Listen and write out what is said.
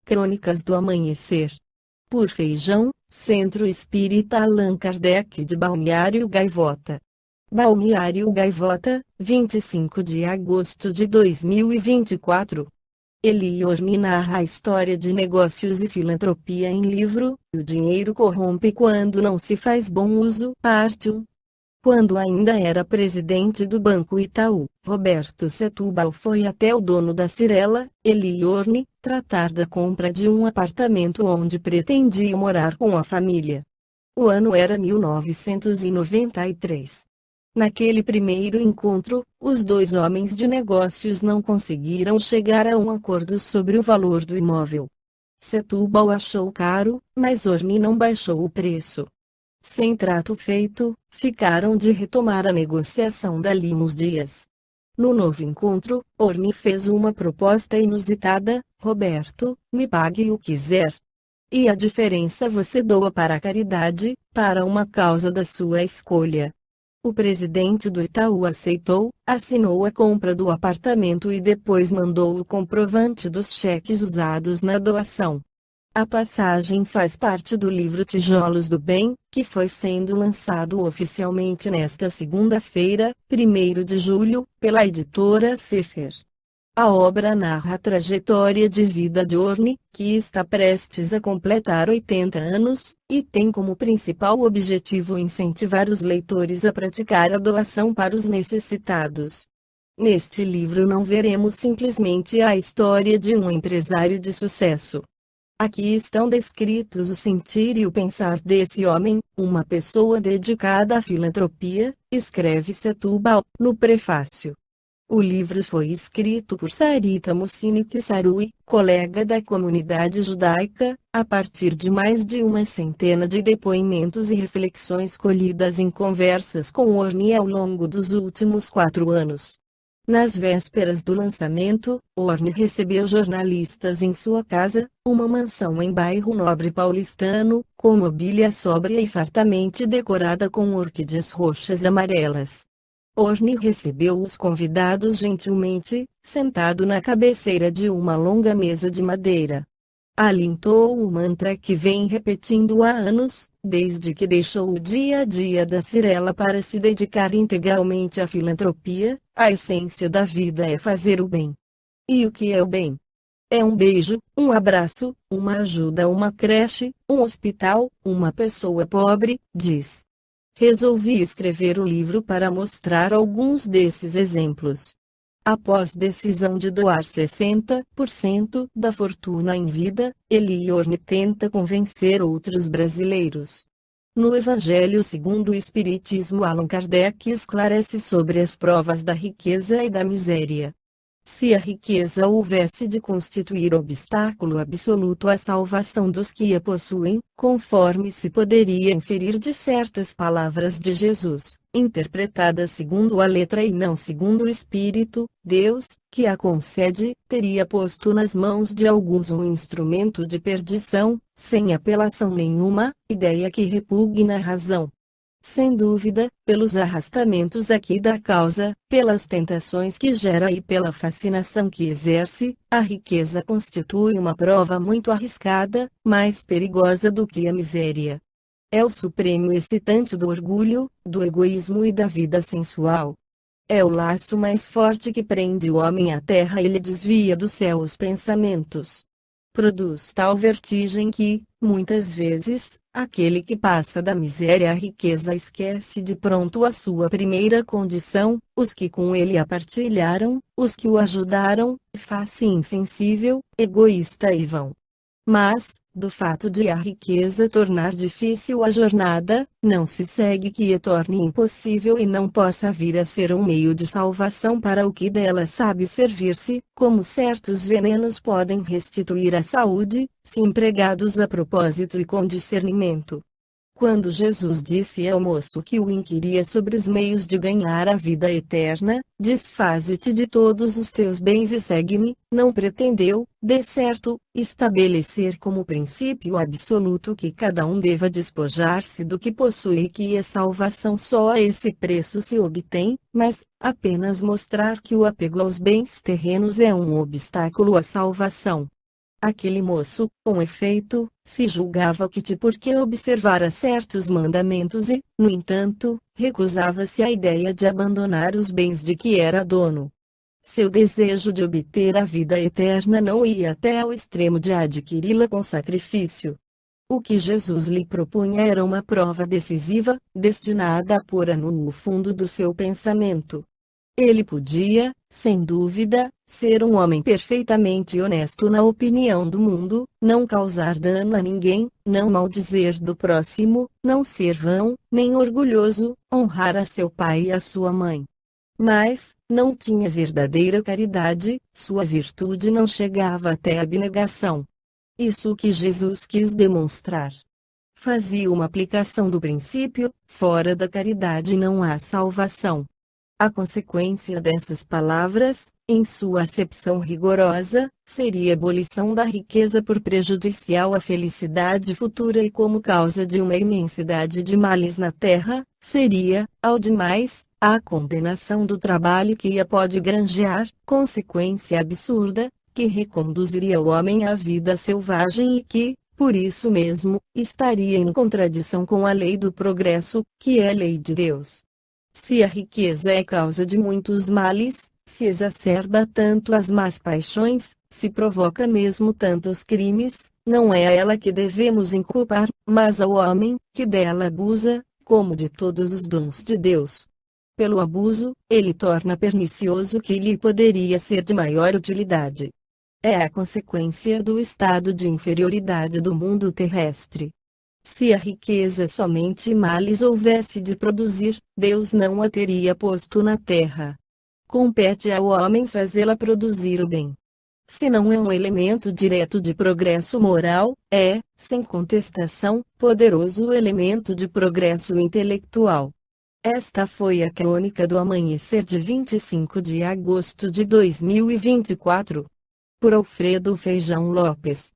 Crônicas do Amanhecer. Por Feijão, Centro Espírita Allan Kardec de Balneário Gaivota. Balneário Gaivota, 25 de agosto de 2024. Eliorne narra a história de negócios e filantropia em livro, O Dinheiro Corrompe Quando Não Se Faz Bom Uso, parte 1. Quando ainda era presidente do Banco Itaú, Roberto Setúbal foi até o dono da Cirela, Eliorne, tratar da compra de um apartamento onde pretendia morar com a família. O ano era 1993. Naquele primeiro encontro, os dois homens de negócios não conseguiram chegar a um acordo sobre o valor do imóvel. Setúbal achou caro, mas Orne não baixou o preço. Sem trato feito, ficaram de retomar a negociação dali uns dias. No novo encontro, Orne fez uma proposta inusitada: Roberto, me pague o que quiser. E a diferença você doa para a caridade, para uma causa da sua escolha. O presidente do Itaú aceitou, assinou a compra do apartamento e depois mandou o comprovante dos cheques usados na doação. A passagem faz parte do livro Tijolos do Bem, que foi sendo lançado oficialmente nesta segunda-feira, 1º de julho, pela editora Sefer. A obra narra a trajetória de vida de Orne, que está prestes a completar 80 anos, e tem como principal objetivo incentivar os leitores a praticar a doação para os necessitados. Neste livro não veremos simplesmente a história de um empresário de sucesso. Aqui estão descritos o sentir e o pensar desse homem, uma pessoa dedicada à filantropia, escreve Setúbal, no prefácio. O livro foi escrito por Sarita Mussinic Sarui, colega da comunidade judaica, a partir de mais de uma centena de depoimentos e reflexões colhidas em conversas com Orne ao longo dos últimos 4 anos. Nas vésperas do lançamento, Orne recebeu jornalistas em sua casa, uma mansão em bairro nobre paulistano, com mobília sóbria e fartamente decorada com orquídeas roxas e amarelas. Orne recebeu os convidados gentilmente, sentado na cabeceira de uma longa mesa de madeira. Alintou o mantra que vem repetindo há anos, desde que deixou o dia a dia da Cirela para se dedicar integralmente à filantropia: a essência da vida é fazer o bem. E o que é o bem? É um beijo, um abraço, uma ajuda, uma creche, um hospital, uma pessoa pobre, diz. Resolvi escrever o livro para mostrar alguns desses exemplos. Após decisão de doar 60% da fortuna em vida, Eliorne tenta convencer outros brasileiros. No Evangelho segundo o Espiritismo, Allan Kardec esclarece sobre as provas da riqueza e da miséria. Se a riqueza houvesse de constituir obstáculo absoluto à salvação dos que a possuem, conforme se poderia inferir de certas palavras de Jesus, interpretadas segundo a letra e não segundo o Espírito, Deus, que a concede, teria posto nas mãos de alguns um instrumento de perdição, sem apelação nenhuma, ideia que repugna a razão. Sem dúvida, pelos arrastamentos aqui da causa, pelas tentações que gera e pela fascinação que exerce, a riqueza constitui uma prova muito arriscada, mais perigosa do que a miséria. É o supremo excitante do orgulho, do egoísmo e da vida sensual. É o laço mais forte que prende o homem à terra e lhe desvia do céu os pensamentos. Produz tal vertigem que, muitas vezes, aquele que passa da miséria à riqueza esquece de pronto a sua primeira condição, os que com ele a partilharam, os que o ajudaram, faz-se insensível, egoísta e vão. Mas, do fato de a riqueza tornar difícil a jornada, não se segue que a torne impossível e não possa vir a ser um meio de salvação para o que dela sabe servir-se, como certos venenos podem restituir a saúde, se empregados a propósito e com discernimento. Quando Jesus disse ao moço que o inquiria sobre os meios de ganhar a vida eterna, desfaze-te de todos os teus bens e segue-me, não pretendeu, de certo, estabelecer como princípio absoluto que cada um deva despojar-se do que possui e que a salvação só a esse preço se obtém, mas, apenas mostrar que o apego aos bens terrenos é um obstáculo à salvação. Aquele moço, com efeito, se julgava que porque observara certos mandamentos e, no entanto, recusava-se à ideia de abandonar os bens de que era dono. Seu desejo de obter a vida eterna não ia até ao extremo de adquiri-la com sacrifício. O que Jesus lhe propunha era uma prova decisiva, destinada a pôr no fundo do seu pensamento. Ele podia, sem dúvida, ser um homem perfeitamente honesto na opinião do mundo, não causar dano a ninguém, não maldizer do próximo, não ser vão, nem orgulhoso, honrar a seu pai e a sua mãe. Mas, não tinha verdadeira caridade, sua virtude não chegava até a abnegação. Isso que Jesus quis demonstrar. Fazia uma aplicação do princípio: fora da caridade não há salvação. A consequência dessas palavras, em sua acepção rigorosa, seria a abolição da riqueza por prejudicial à felicidade futura e como causa de uma imensidade de males na terra, seria, ao demais, a condenação do trabalho que a pode granjear, consequência absurda, que reconduziria o homem à vida selvagem e que, por isso mesmo, estaria em contradição com a lei do progresso, que é a lei de Deus. Se a riqueza é causa de muitos males, se exacerba tanto as más paixões, se provoca mesmo tantos crimes, não é a ela que devemos inculpar, mas ao homem, que dela abusa, como de todos os dons de Deus. Pelo abuso, ele torna pernicioso o que lhe poderia ser de maior utilidade. É a consequência do estado de inferioridade do mundo terrestre. Se a riqueza somente males houvesse de produzir, Deus não a teria posto na terra. Compete ao homem fazê-la produzir o bem. Se não é um elemento direto de progresso moral, é, sem contestação, poderoso elemento de progresso intelectual. Esta foi a crônica do amanhecer de 25 de agosto de 2024. Por Alfredo Feijão Lopes.